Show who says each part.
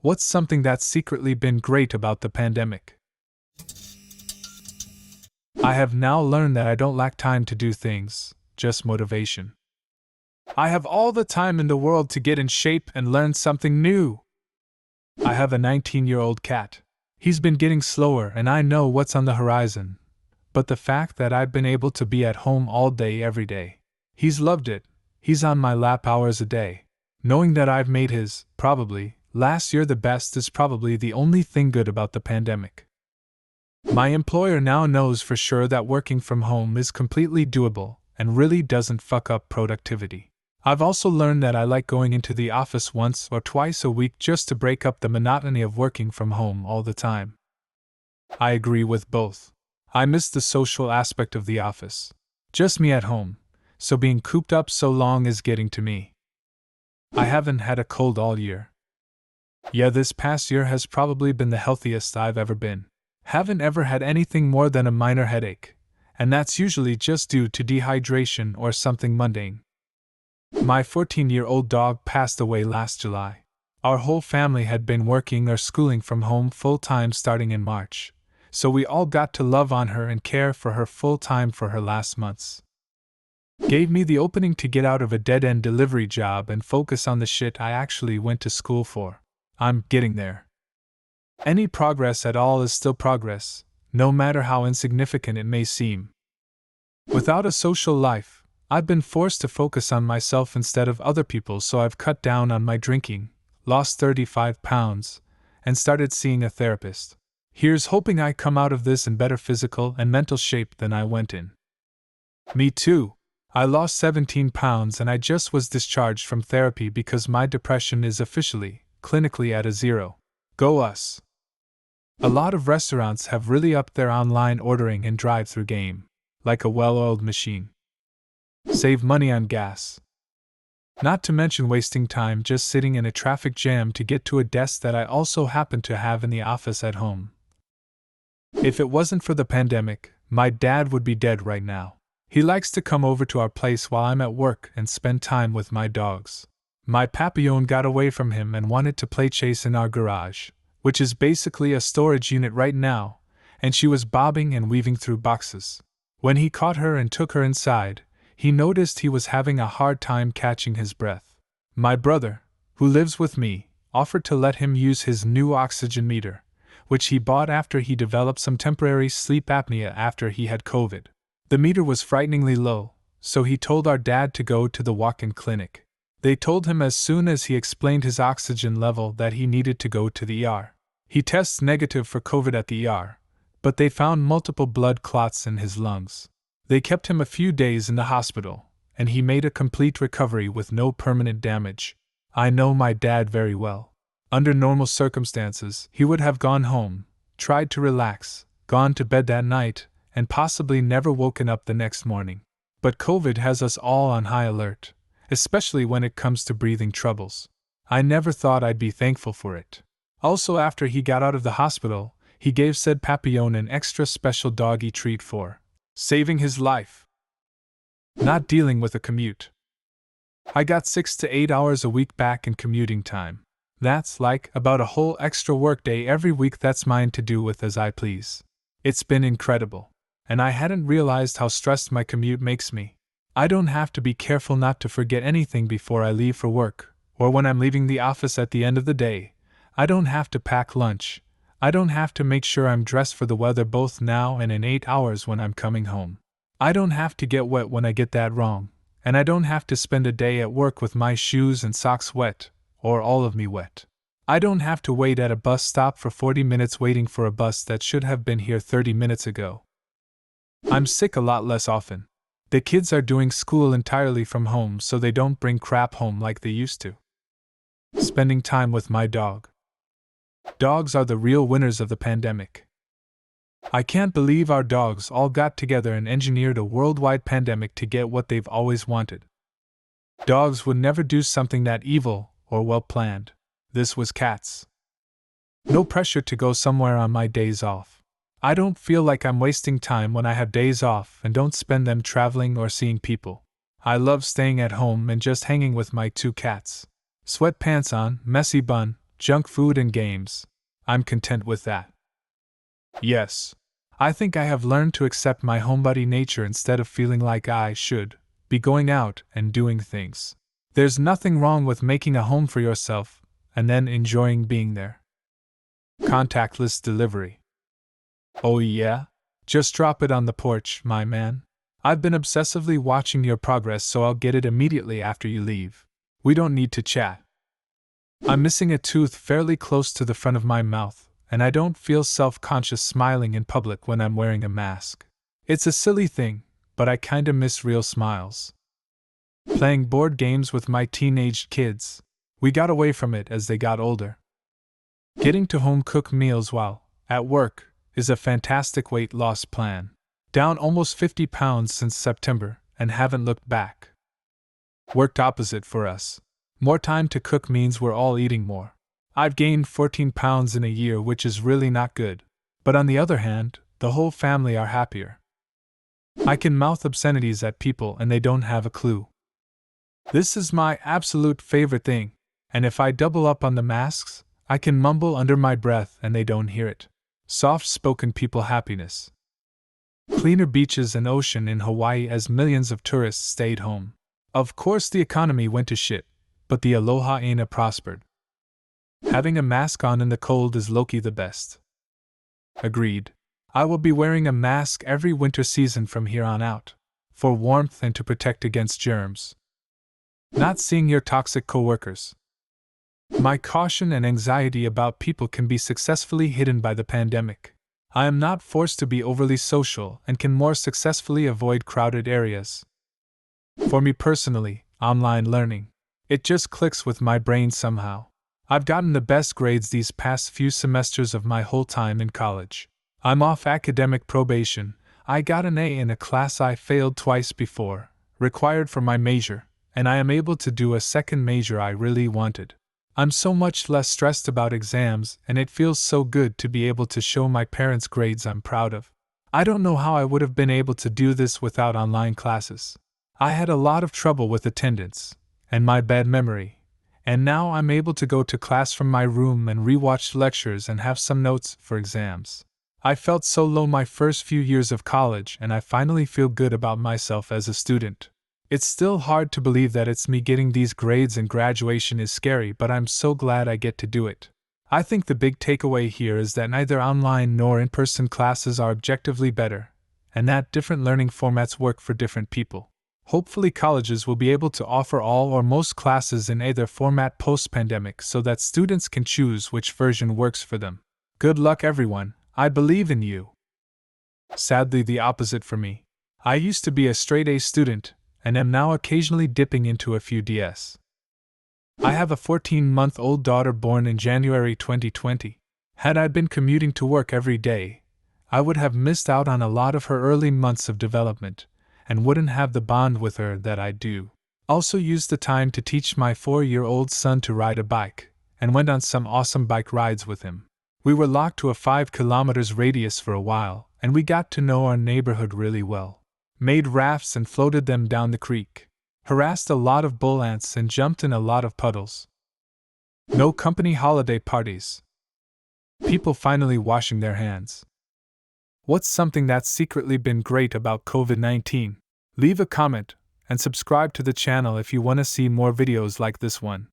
Speaker 1: What's something that's secretly been great about the pandemic? I have now learned that I don't lack time to do things, just motivation. I have all the time in the world to get in shape and learn something new. I have a 19-year-old cat. He's been getting slower and I know what's on the horizon. But the fact that I've been able to be at home all day every day. He's loved it. He's on my lap hours a day. Knowing that I've made his, probably, last year the best is probably the only thing good about the pandemic. My employer now knows for sure that working from home is completely doable and really doesn't fuck up productivity. I've also learned that I like going into the office once or twice a week just to break up the monotony of working from home all the time. I agree with both. I miss the social aspect of the office. Just me at home, so being cooped up so long is getting to me. I haven't had a cold all year. Yeah, this past year has probably been the healthiest I've ever been. Haven't ever had anything more than a minor headache, and that's usually just due to dehydration or something mundane. My 14-year-old dog passed away last July. Our whole family had been working or schooling from home full-time starting in March, so we all got to love on her and care for her full-time for her last months. Gave me the opening to get out of a dead-end delivery job and focus on the shit I actually went to school for. I'm getting there. Any progress at all is still progress, no matter how insignificant it may seem. Without a social life, I've been forced to focus on myself instead of other people, so I've cut down on my drinking, lost 35 pounds, and started seeing a therapist. Here's hoping I come out of this in better physical and mental shape than I went in. Me too. I lost 17 pounds and I just was discharged from therapy because my depression is officially, clinically at a 0. Go us! A lot of restaurants have really upped their online ordering and drive-thru game, like a well-oiled machine. Save money on gas. Not to mention wasting time just sitting in a traffic jam to get to a desk that I also happen to have in the office at home. If it wasn't for the pandemic, my dad would be dead right now. He likes to come over to our place while I'm at work and spend time with my dogs. My Papillon got away from him and wanted to play chase in our garage, which is basically a storage unit right now, and she was bobbing and weaving through boxes. When he caught her and took her inside, he noticed he was having a hard time catching his breath. My brother, who lives with me, offered to let him use his new oxygen meter, which he bought after he developed some temporary sleep apnea after he had COVID. The meter was frighteningly low, so he told our dad to go to the walk-in clinic. They told him as soon as he explained his oxygen level that he needed to go to the ER. He tests negative for COVID at the ER, but they found multiple blood clots in his lungs. They kept him a few days in the hospital, and he made a complete recovery with no permanent damage. I know my dad very well. Under normal circumstances, he would have gone home, tried to relax, gone to bed that night, and possibly never woken up the next morning. But COVID has us all on high alert, especially when it comes to breathing troubles. I never thought I'd be thankful for it. Also, after he got out of the hospital, he gave said Papillon an extra special doggy treat for saving his life. Not dealing with a commute. I got 6 to 8 hours a week back in commuting time. That's like about a whole extra workday every week that's mine to do with as I please. It's been incredible. And I hadn't realized how stressed my commute makes me. I don't have to be careful not to forget anything before I leave for work, or when I'm leaving the office at the end of the day. I don't have to pack lunch. I don't have to make sure I'm dressed for the weather both now and in 8 hours when I'm coming home. I don't have to get wet when I get that wrong, and I don't have to spend a day at work with my shoes and socks wet, or all of me wet. I don't have to wait at a bus stop for 40 minutes waiting for a bus that should have been here 30 minutes ago. I'm sick a lot less often. The kids are doing school entirely from home so they don't bring crap home like they used to. Spending time with my dog. Dogs are the real winners of the pandemic. I can't believe our dogs all got together and engineered a worldwide pandemic to get what they've always wanted. Dogs would never do something that evil or well planned. This was cats. No pressure to go somewhere on my days off. I don't feel like I'm wasting time when I have days off and don't spend them traveling or seeing people. I love staying at home and just hanging with my 2 cats. Sweatpants on, messy bun, junk food and games. I'm content with that. Yes. I think I have learned to accept my homebody nature instead of feeling like I should be going out and doing things. There's nothing wrong with making a home for yourself and then enjoying being there. Contactless delivery. Oh, yeah? Just drop it on the porch, my man. I've been obsessively watching your progress, so I'll get it immediately after you leave. We don't need to chat. I'm missing a tooth fairly close to the front of my mouth, and I don't feel self-conscious smiling in public when I'm wearing a mask. It's a silly thing, but I kinda miss real smiles. Playing board games with my teenage kids. We got away from it as they got older. Getting to home-cooked meals while at work is a fantastic weight loss plan. Down almost 50 pounds since September and haven't looked back. Worked opposite for us. More time to cook means we're all eating more. I've gained 14 pounds in a year, which is really not good. But on the other hand, the whole family are happier. I can mouth obscenities at people and they don't have a clue. This is my absolute favorite thing, and if I double up on the masks, I can mumble under my breath and they don't hear it. Soft-spoken people happiness. Cleaner beaches and ocean in Hawaii as millions of tourists stayed home. Of course the economy went to shit, but the aloha aina prospered. Having a mask on in the cold is low-key the best. Agreed. I will be wearing a mask every winter season from here on out, for warmth and to protect against germs. Not seeing your toxic coworkers. My caution and anxiety about people can be successfully hidden by the pandemic. I am not forced to be overly social and can more successfully avoid crowded areas. For me personally, online learning. It just clicks with my brain somehow. I've gotten the best grades these past few semesters of my whole time in college. I'm off academic probation. I got an A in a class I failed twice before, required for my major, and I am able to do a second major I really wanted. I'm so much less stressed about exams, and it feels so good to be able to show my parents grades I'm proud of. I don't know how I would have been able to do this without online classes. I had a lot of trouble with attendance, and my bad memory, and now I'm able to go to class from my room and rewatch lectures and have some notes for exams. I felt so low my first few years of college, and I finally feel good about myself as a student. It's still hard to believe that it's me getting these grades and graduation is scary, but I'm so glad I get to do it. I think the big takeaway here is that neither online nor in-person classes are objectively better, and that different learning formats work for different people. Hopefully colleges will be able to offer all or most classes in either format post-pandemic so that students can choose which version works for them. Good luck everyone, I believe in you. Sadly the opposite for me. I used to be a straight A student, and am now occasionally dipping into a few Ds. I have a 14-month-old daughter born in January 2020. Had I been commuting to work every day, I would have missed out on a lot of her early months of development, and wouldn't have the bond with her that I do. Also used the time to teach my 4-year-old son to ride a bike, and went on some awesome bike rides with him. We were locked to a 5 kilometers radius for a while, and we got to know our neighborhood really well. Made rafts and floated them down the creek. Harassed a lot of bull ants and jumped in a lot of puddles. No company holiday parties. People finally washing their hands. What's something that's secretly been great about COVID-19? Leave a comment and subscribe to the channel if you want to see more videos like this one.